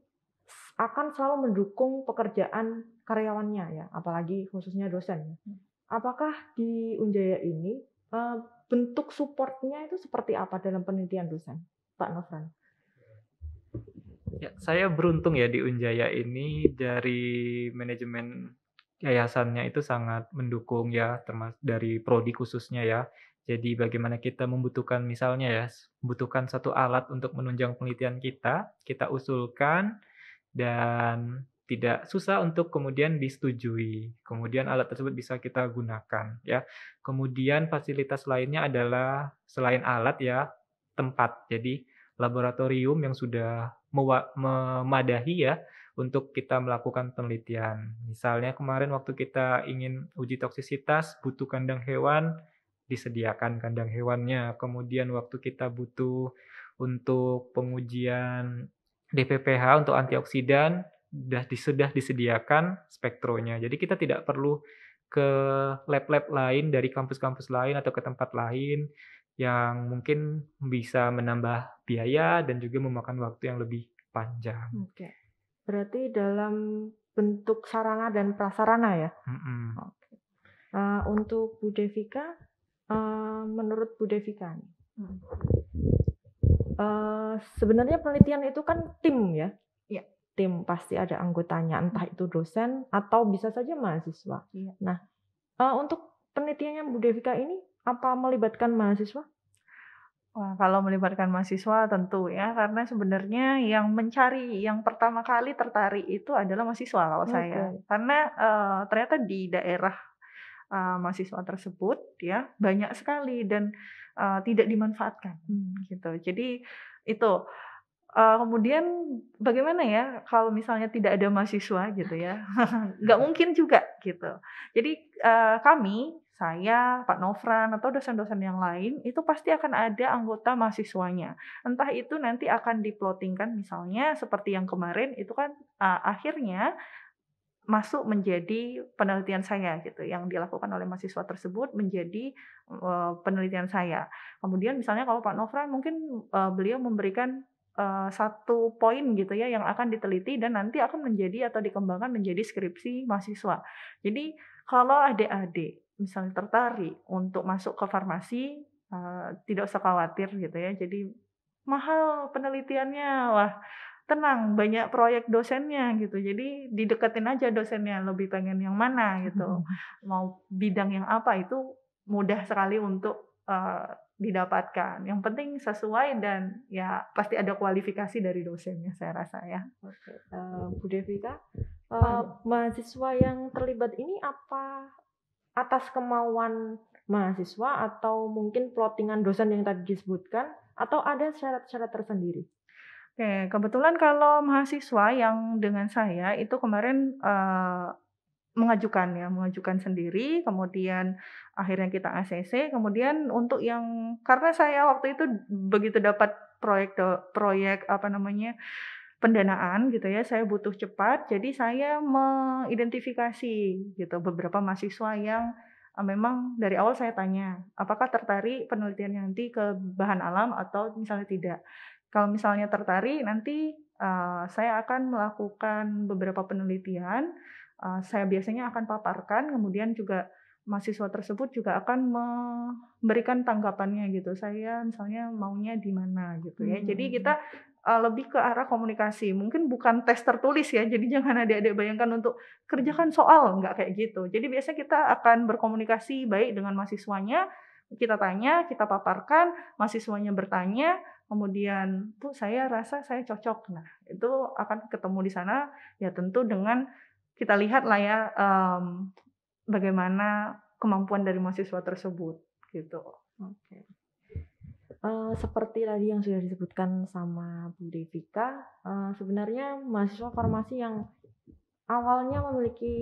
S1: akan selalu mendukung pekerjaan karyawannya ya, apalagi khususnya dosen ya. Apakah di Unjaya ini, bentuk support-nya itu seperti apa dalam penelitian dosen, Pak Nofran?
S2: Ya, saya beruntung ya di Unjaya ini dari manajemen yayasannya itu sangat mendukung ya, dari prodi khususnya ya. Jadi bagaimana kita membutuhkan misalnya ya, membutuhkan satu alat untuk menunjang penelitian kita, kita usulkan dan tidak susah untuk kemudian disetujui. Kemudian alat tersebut bisa kita gunakan ya. Kemudian fasilitas lainnya adalah selain alat ya, tempat. Jadi laboratorium yang sudah memadahi ya untuk kita melakukan penelitian. Misalnya kemarin waktu kita ingin uji toksisitas butuh kandang hewan, disediakan kandang hewannya. Kemudian waktu kita butuh untuk pengujian DPPH untuk antioksidan sudah disediakan spektronya. Jadi kita tidak perlu ke lab-lab lain dari kampus-kampus lain atau ke tempat lain yang mungkin bisa menambah biaya dan juga memakan waktu yang lebih panjang.
S1: Oke. Berarti dalam bentuk sarana dan prasarana ya?
S2: Mhm.
S1: Oke. Untuk Bu Devika, menurut Bu Devika nih, sebenarnya penelitian itu kan tim ya?
S3: Iya.
S1: Tim, pasti ada anggotanya, entah itu dosen atau bisa saja mahasiswa.
S3: Iya.
S1: Nah, untuk penelitiannya Bu Devika ini, apa melibatkan mahasiswa?
S3: Wah, kalau melibatkan mahasiswa tentu ya, karena sebenarnya yang pertama kali tertarik itu adalah mahasiswa kalau saya.
S1: Oke.
S3: Karena, ternyata di daerah, mahasiswa tersebut ya, banyak sekali dan, tidak dimanfaatkan, gitu. Jadi itu, kemudian bagaimana ya kalau misalnya tidak ada mahasiswa gitu ya, nggak mungkin juga gitu. Jadi, saya, Pak Nofran, atau dosen-dosen yang lain, itu pasti akan ada anggota mahasiswanya. Entah itu nanti akan di-plotting-kan misalnya seperti yang kemarin itu kan, akhirnya masuk menjadi penelitian saya gitu, yang dilakukan oleh mahasiswa tersebut menjadi, penelitian saya. Kemudian misalnya kalau Pak Nofran mungkin, beliau memberikan, 1 poin gitu ya yang akan diteliti dan nanti akan menjadi atau dikembangkan menjadi skripsi mahasiswa. Jadi kalau adik-adik misalnya tertarik untuk masuk ke farmasi, tidak usah khawatir gitu ya, jadi mahal penelitiannya, wah tenang, banyak proyek dosennya gitu. Jadi dideketin aja dosennya, lebih pengen yang mana gitu. Mau bidang yang apa itu mudah sekali untuk, didapatkan. Yang penting sesuai dan ya pasti ada kualifikasi dari dosennya saya rasa ya.
S1: Oke, Bu Devika, mahasiswa yang terlibat ini apa atas kemauan mahasiswa atau mungkin plottingan dosen yang tadi disebutkan atau ada syarat-syarat tersendiri?
S3: Oke, kebetulan kalau mahasiswa yang dengan saya itu kemarin, mengajukan sendiri, kemudian akhirnya kita ACC, kemudian untuk yang karena saya waktu itu begitu dapat proyek, apa namanya, pendanaan gitu ya, saya butuh cepat, jadi saya mengidentifikasi gitu beberapa mahasiswa yang, memang dari awal saya tanya, apakah tertarik penelitiannya nanti ke bahan alam atau misalnya tidak. Kalau misalnya tertarik nanti, saya akan melakukan beberapa penelitian, saya biasanya akan paparkan, kemudian juga mahasiswa tersebut juga akan memberikan tanggapannya gitu, saya misalnya maunya di mana gitu ya. Jadi kita, lebih ke arah komunikasi, mungkin bukan tes tertulis ya, jadi jangan adik-adik bayangkan untuk kerjakan soal, nggak kayak gitu. Jadi biasanya kita akan berkomunikasi baik dengan mahasiswanya, kita tanya, kita paparkan, mahasiswanya bertanya, kemudian, "Bu, saya rasa saya cocok." Nah, itu akan ketemu di sana, ya tentu dengan kita lihat lah ya, bagaimana kemampuan dari mahasiswa tersebut, gitu.
S1: Oke. Seperti tadi yang sudah disebutkan sama Bu Devika, sebenarnya mahasiswa farmasi yang awalnya memiliki,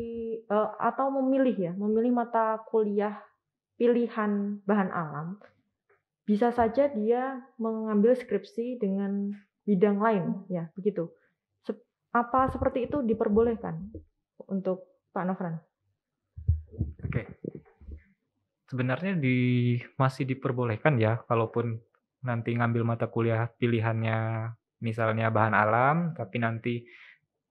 S1: atau memilih mata kuliah pilihan bahan alam, bisa saja dia mengambil skripsi dengan bidang lain, ya begitu? Apa seperti itu diperbolehkan untuk Pak Nofran?
S2: Oke. Sebenarnya masih diperbolehkan ya, kalaupun nanti ngambil mata kuliah pilihannya misalnya bahan alam, tapi nanti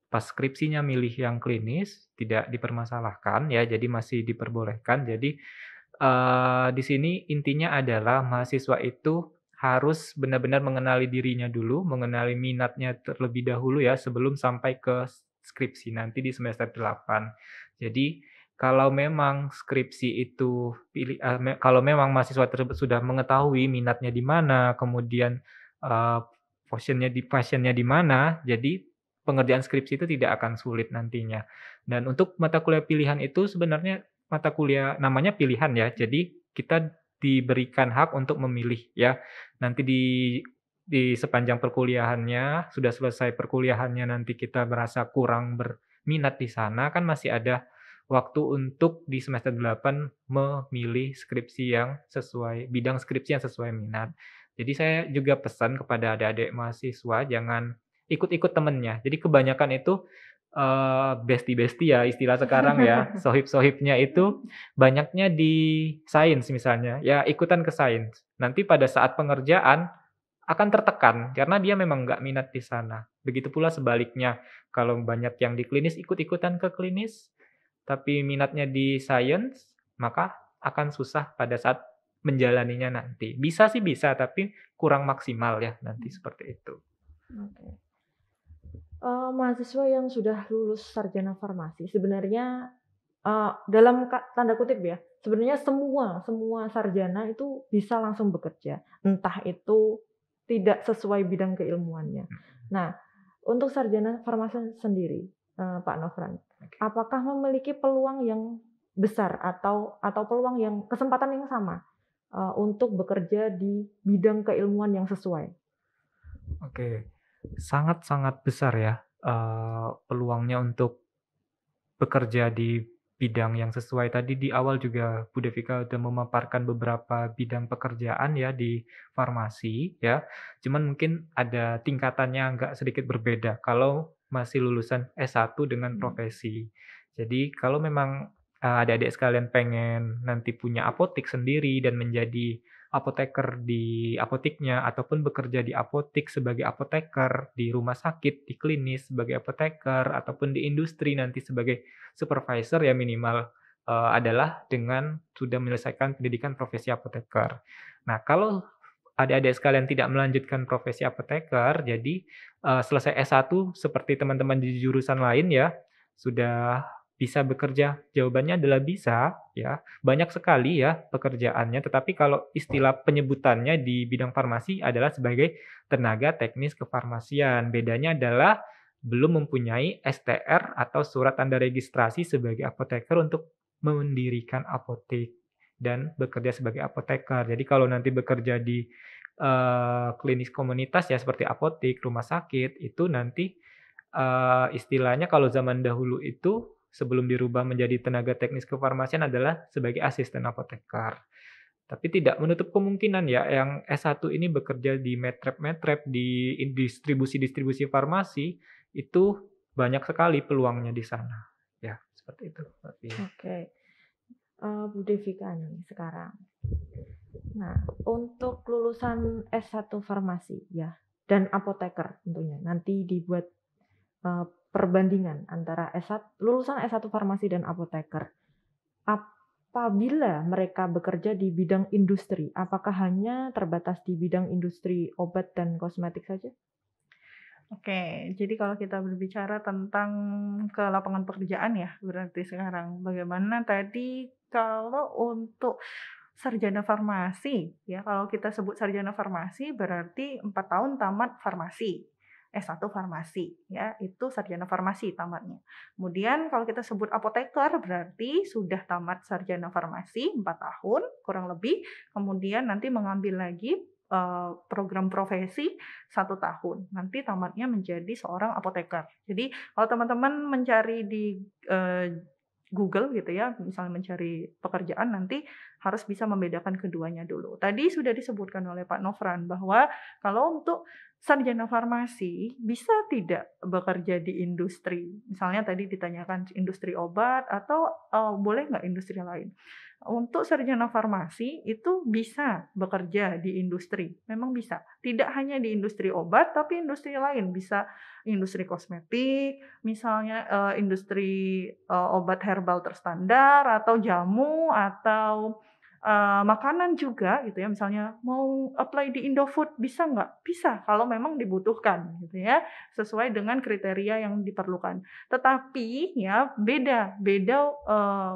S2: pas skripsinya milih yang klinis, tidak dipermasalahkan ya, jadi masih diperbolehkan. Jadi, di sini intinya adalah mahasiswa itu harus benar-benar mengenali dirinya dulu, mengenali minatnya terlebih dahulu ya, sebelum sampai ke skripsi nanti di semester 8. Jadi, kalau memang skripsi itu kalau memang mahasiswa tersebut sudah mengetahui minatnya di mana, kemudian, eee, passion-nya di mana, jadi pengerjaan skripsi itu tidak akan sulit nantinya. Dan untuk mata kuliah pilihan itu sebenarnya mata kuliah namanya pilihan ya, jadi kita diberikan hak untuk memilih ya. Nanti di sepanjang perkuliahannya, sudah selesai perkuliahannya nanti kita merasa kurang berminat di sana, kan masih ada waktu untuk di semester 8 memilih skripsi yang sesuai bidang skripsi yang sesuai minat. Jadi saya juga pesan kepada adik-adik mahasiswa jangan ikut-ikut temennya. Jadi kebanyakan itu, bestie-bestie ya istilah sekarang ya, sohib-sohibnya itu banyaknya di sains misalnya, ya ikutan ke sains. Nanti pada saat pengerjaan akan tertekan karena dia memang nggak minat di sana. Begitu pula sebaliknya, kalau banyak yang di klinis ikut-ikutan ke klinis, tapi minatnya di sains, maka akan susah pada saat menjalaninya nanti. Bisa sih bisa, tapi kurang maksimal ya nanti seperti itu.
S1: Oke. Mahasiswa yang sudah lulus sarjana farmasi sebenarnya, dalam tanda kutip ya, sebenarnya semua sarjana itu bisa langsung bekerja, entah itu tidak sesuai bidang keilmuannya. Nah, untuk sarjana farmasi sendiri, Pak Nofran, apakah memiliki peluang yang besar atau peluang yang kesempatan yang sama, untuk bekerja di bidang keilmuan yang sesuai?
S2: Oke, sangat-sangat besar ya, peluangnya untuk bekerja di bidang yang sesuai. Tadi di awal juga Bu Devika udah memaparkan beberapa bidang pekerjaan ya di farmasi ya, cuman mungkin ada tingkatannya agak sedikit berbeda kalau masih lulusan S1 dengan profesi. Jadi kalau memang, adik-adik sekalian pengen nanti punya apotek sendiri dan menjadi apoteker di apoteknya, ataupun bekerja di apotek sebagai apoteker, di rumah sakit, di klinis sebagai apoteker, ataupun di industri nanti sebagai supervisor ya minimal, adalah dengan sudah menyelesaikan pendidikan profesi apoteker. Nah, kalau adik-adik sekalian tidak melanjutkan profesi apoteker, jadi, selesai S1 seperti teman-teman di jurusan lain ya, sudah bisa bekerja? Jawabannya adalah bisa, ya. Banyak sekali ya pekerjaannya, tetapi kalau istilah penyebutannya di bidang farmasi adalah sebagai tenaga teknis kefarmasian. Bedanya adalah belum mempunyai STR atau surat tanda registrasi sebagai apoteker untuk mendirikan apotek. dan bekerja sebagai apoteker. Jadi kalau nanti bekerja di klinis komunitas ya seperti apotik, rumah sakit, itu nanti istilahnya kalau zaman dahulu itu sebelum dirubah menjadi tenaga teknis kefarmasian adalah sebagai asisten apoteker. Tapi tidak menutup kemungkinan ya yang S1 ini bekerja di medrep-medrep, di distribusi-distribusi farmasi, itu banyak sekali peluangnya di sana. Ya, seperti itu, Mbak Fia.
S1: Oke. Bu Devika nih sekarang. Nah, untuk lulusan S1 farmasi ya dan apoteker tentunya nanti dibuat perbandingan antara lulusan S1 farmasi dan apoteker. Apabila mereka bekerja di bidang industri, apakah hanya terbatas di bidang industri obat dan kosmetik saja?
S3: Oke, jadi kalau kita berbicara tentang ke lapangan pekerjaan ya, berarti sekarang bagaimana tadi kalau untuk sarjana farmasi, ya kalau kita sebut sarjana farmasi berarti 4 tahun tamat farmasi, S1 farmasi, ya itu sarjana farmasi tamatnya. Kemudian kalau kita sebut apoteker berarti sudah tamat sarjana farmasi 4 tahun kurang lebih, kemudian nanti mengambil lagi program profesi 1 tahun. Nanti tamatnya menjadi seorang apoteker. Jadi kalau teman-teman mencari di Google gitu ya, misalnya mencari pekerjaan nanti harus bisa membedakan keduanya dulu. Tadi sudah disebutkan oleh Pak Nofran bahwa kalau untuk sarjana farmasi bisa tidak bekerja di industri. Misalnya tadi ditanyakan industri obat atau boleh nggak industri lain. Untuk sarjana farmasi itu bisa bekerja di industri, memang bisa. Tidak hanya di industri obat, tapi industri lain bisa industri kosmetik, misalnya industri obat herbal terstandar atau jamu atau makanan juga gitu ya. Misalnya mau apply di Indofood bisa nggak? Bisa kalau memang dibutuhkan gitu ya, sesuai dengan kriteria yang diperlukan. Tetapi ya beda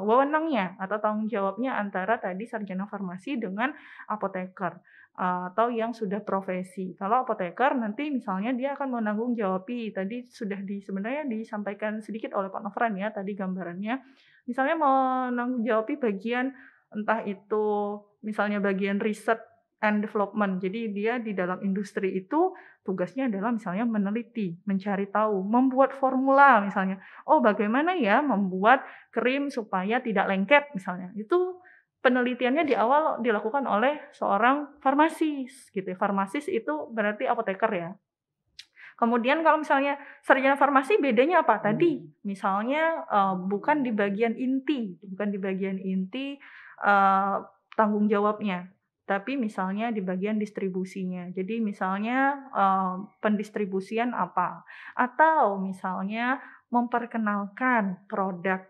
S3: wewenangnya atau tanggung jawabnya antara tadi sarjana farmasi dengan apoteker atau yang sudah profesi. Kalau apoteker nanti misalnya dia akan menanggung jawabi, tadi sudah sebenarnya disampaikan sedikit oleh Pak Nofran ya tadi gambarannya. Misalnya menanggung jawabi bagian entah itu misalnya bagian riset and development. Jadi dia di dalam industri itu tugasnya adalah misalnya meneliti, mencari tahu, membuat formula misalnya. Oh, bagaimana ya membuat krim supaya tidak lengket misalnya. Itu penelitiannya di awal dilakukan oleh seorang farmasis gitu. Farmasis itu berarti apoteker ya. Kemudian kalau misalnya sarjana farmasi bedanya apa? Tadi misalnya bukan di bagian inti tanggung jawabnya, tapi misalnya di bagian distribusinya. Jadi misalnya pendistribusian apa? Atau misalnya memperkenalkan produk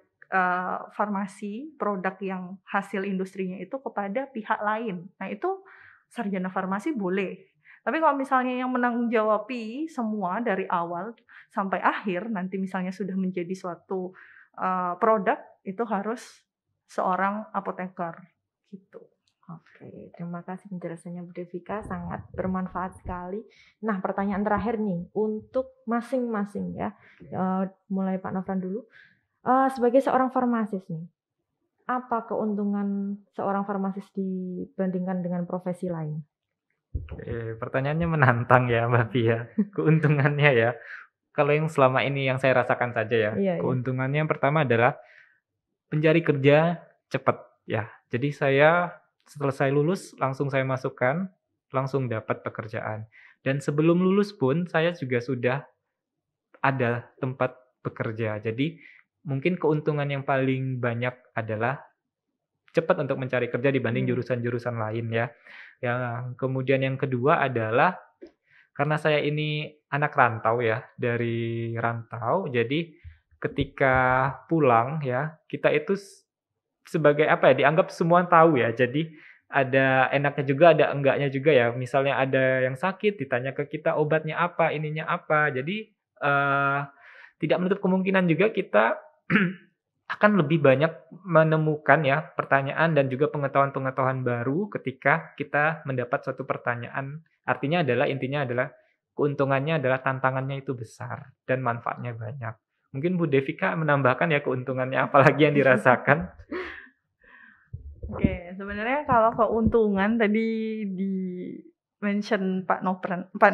S3: farmasi, produk yang hasil industrinya itu kepada pihak lain. Nah, itu sarjana farmasi boleh. Tapi kalau misalnya yang menanggung-jawabi semua dari awal sampai akhir, nanti misalnya sudah menjadi suatu produk, itu harus seorang apoteker gitu.
S1: Oke, terima kasih penjelasannya Bu Devika, sangat bermanfaat sekali. Nah, pertanyaan terakhir nih untuk masing-masing ya, mulai Pak Nofran dulu. Sebagai seorang farmasis nih, apa keuntungan seorang farmasis dibandingkan dengan profesi lain?
S2: Pertanyaannya menantang ya Mbak Fia. Keuntungannya ya, kalau yang selama ini yang saya rasakan saja ya,
S1: Iya.
S2: keuntungannya yang pertama adalah pencari kerja cepat ya. Jadi saya selesai lulus langsung saya masukkan, langsung dapat pekerjaan. Dan sebelum lulus pun saya juga sudah ada tempat bekerja. Jadi mungkin keuntungan yang paling banyak adalah cepat untuk mencari kerja dibanding jurusan-jurusan lain ya. Yang kemudian yang kedua adalah karena saya ini anak rantau ya, dari rantau, jadi ketika pulang ya, kita itu sebagai apa ya, dianggap semua tahu ya. Jadi ada enaknya juga, ada enggaknya juga ya. Misalnya ada yang sakit, ditanya ke kita obatnya apa, ininya apa. Jadi tidak menutup kemungkinan juga kita akan lebih banyak menemukan ya pertanyaan dan juga pengetahuan-pengetahuan baru ketika kita mendapat suatu pertanyaan. Artinya adalah intinya adalah keuntungannya adalah tantangannya itu besar dan manfaatnya banyak. Mungkin Bu Devika menambahkan ya keuntungannya apalagi yang dirasakan.
S3: Oke, Sebenarnya kalau keuntungan tadi di-mention Pak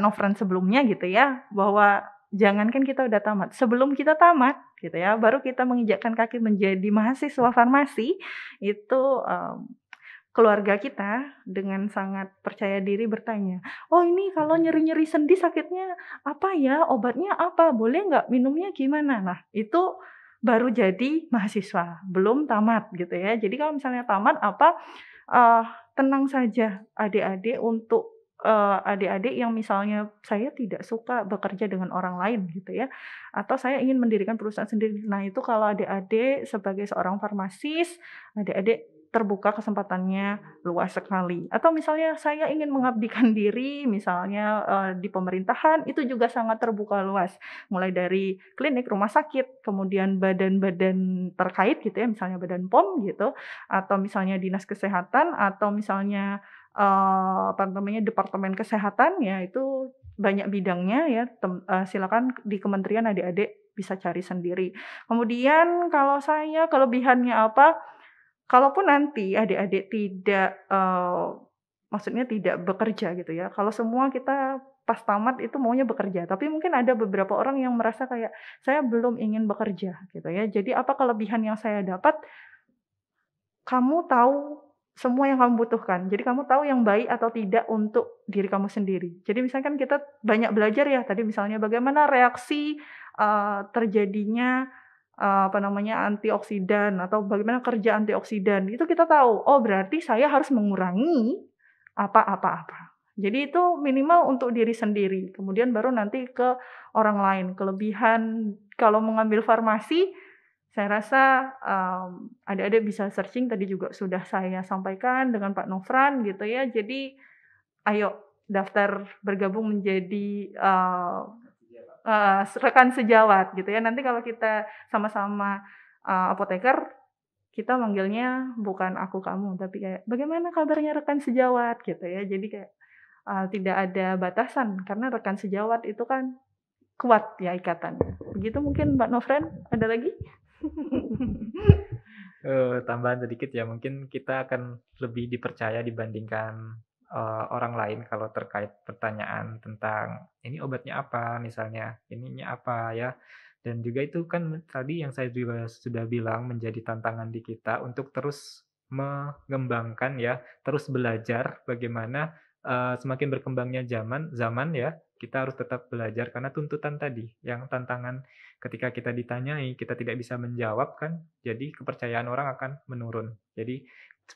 S3: Nofran sebelumnya gitu ya, bahwa jangankan kita udah tamat, sebelum kita tamat gitu ya, baru kita menginjakkan kaki menjadi mahasiswa farmasi, itu, keluarga kita dengan sangat percaya diri bertanya, "Oh ini kalau nyeri-nyeri sendi sakitnya apa ya? Obatnya apa? Boleh nggak? Minumnya gimana?" Nah itu baru jadi mahasiswa, belum tamat gitu ya. Jadi kalau misalnya tamat eee, tenang saja adik-adik untuk, adik-adik yang misalnya saya tidak suka bekerja dengan orang lain gitu ya, atau saya ingin mendirikan perusahaan sendiri. Nah itu kalau adik-adik sebagai seorang farmasis, adik-adik terbuka kesempatannya luas sekali. Atau misalnya saya ingin mengabdikan diri misalnya, di pemerintahan, itu juga sangat terbuka luas. Mulai dari klinik, rumah sakit, kemudian badan-badan terkait gitu ya, misalnya Badan POM gitu, atau misalnya dinas kesehatan, atau misalnya, apa namanya, departemen kesehatan, ya itu banyak bidangnya ya, silakan di kementerian adik-adik bisa cari sendiri. Kemudian kalau saya kelebihannya apa, kalaupun nanti adik-adik tidak, maksudnya tidak bekerja gitu ya, kalau semua kita pas tamat itu maunya bekerja, tapi mungkin ada beberapa orang yang merasa kayak, "Saya belum ingin bekerja," gitu ya. Jadi apa kelebihan yang saya dapat, kamu tahu semua yang kamu butuhkan. Jadi kamu tahu yang baik atau tidak untuk diri kamu sendiri. Jadi misalkan kita banyak belajar ya, tadi misalnya bagaimana reaksi, terjadinya, apa namanya, antioksidan atau bagaimana kerja antioksidan, itu kita tahu, oh berarti saya harus mengurangi apa. Jadi itu minimal untuk diri sendiri, kemudian baru nanti ke orang lain. Kelebihan kalau mengambil farmasi, saya rasa, adik-adik bisa searching tadi juga sudah saya sampaikan dengan Pak Nofran gitu ya. Jadi ayo daftar bergabung menjadi, rekan sejawat gitu ya. Nanti kalau kita sama-sama, apoteker, kita manggilnya bukan aku kamu, tapi kayak, "Bagaimana kabarnya rekan sejawat?" Gitu ya. Jadi kayak, tidak ada batasan karena rekan sejawat itu kan kuat ya ikatannya. Begitu mungkin Mbak Nofran, ada lagi?
S2: Tambahan sedikit ya, mungkin kita akan lebih dipercaya dibandingkan, orang lain kalau terkait pertanyaan tentang, "Ini obatnya apa?" Misalnya, "Ininya apa?" Ya. Dan juga itu kan tadi yang saya juga sudah bilang menjadi tantangan di kita untuk terus mengembangkan ya, terus belajar bagaimana, semakin berkembangnya zaman ya, kita harus tetap belajar karena tuntutan tadi, yang tantangan ketika kita ditanyai, kita tidak bisa menjawab kan, jadi kepercayaan orang akan menurun. Jadi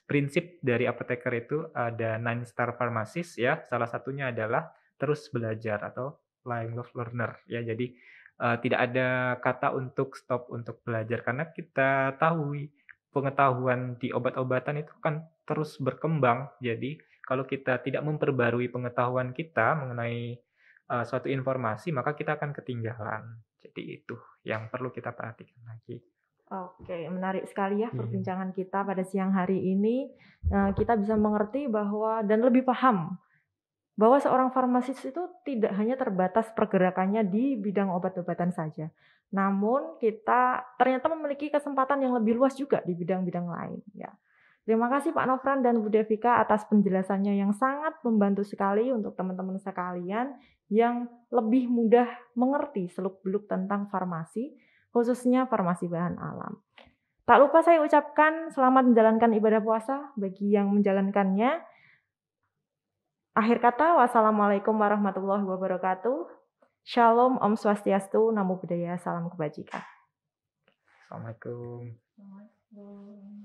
S2: prinsip dari apoteker itu ada 9 star pharmacist ya, salah satunya adalah terus belajar atau lifelong learner ya. Jadi, tidak ada kata untuk stop untuk belajar karena kita tahu pengetahuan di obat-obatan itu kan terus berkembang. Jadi kalau kita tidak memperbarui pengetahuan kita mengenai, suatu informasi, maka kita akan ketinggalan. Jadi itu yang perlu kita perhatikan lagi.
S1: Oke, menarik sekali ya
S2: Iya.
S1: perbincangan kita pada siang hari ini. Kita bisa mengerti bahwa dan lebih paham bahwa seorang farmasis itu tidak hanya terbatas pergerakannya di bidang obat-obatan saja. Namun kita ternyata memiliki kesempatan yang lebih luas juga di bidang-bidang lain ya. Terima kasih Pak Nofran dan Bu Devika atas penjelasannya yang sangat membantu sekali untuk teman-teman sekalian yang lebih mudah mengerti seluk-beluk tentang farmasi, khususnya farmasi bahan alam. Tak lupa saya ucapkan selamat menjalankan ibadah puasa bagi yang menjalankannya. Akhir kata, wassalamualaikum warahmatullahi wabarakatuh. Shalom, Om Swastiastu, Namo Buddhaya, salam kebajikan.
S2: Assalamualaikum.
S1: Assalamualaikum.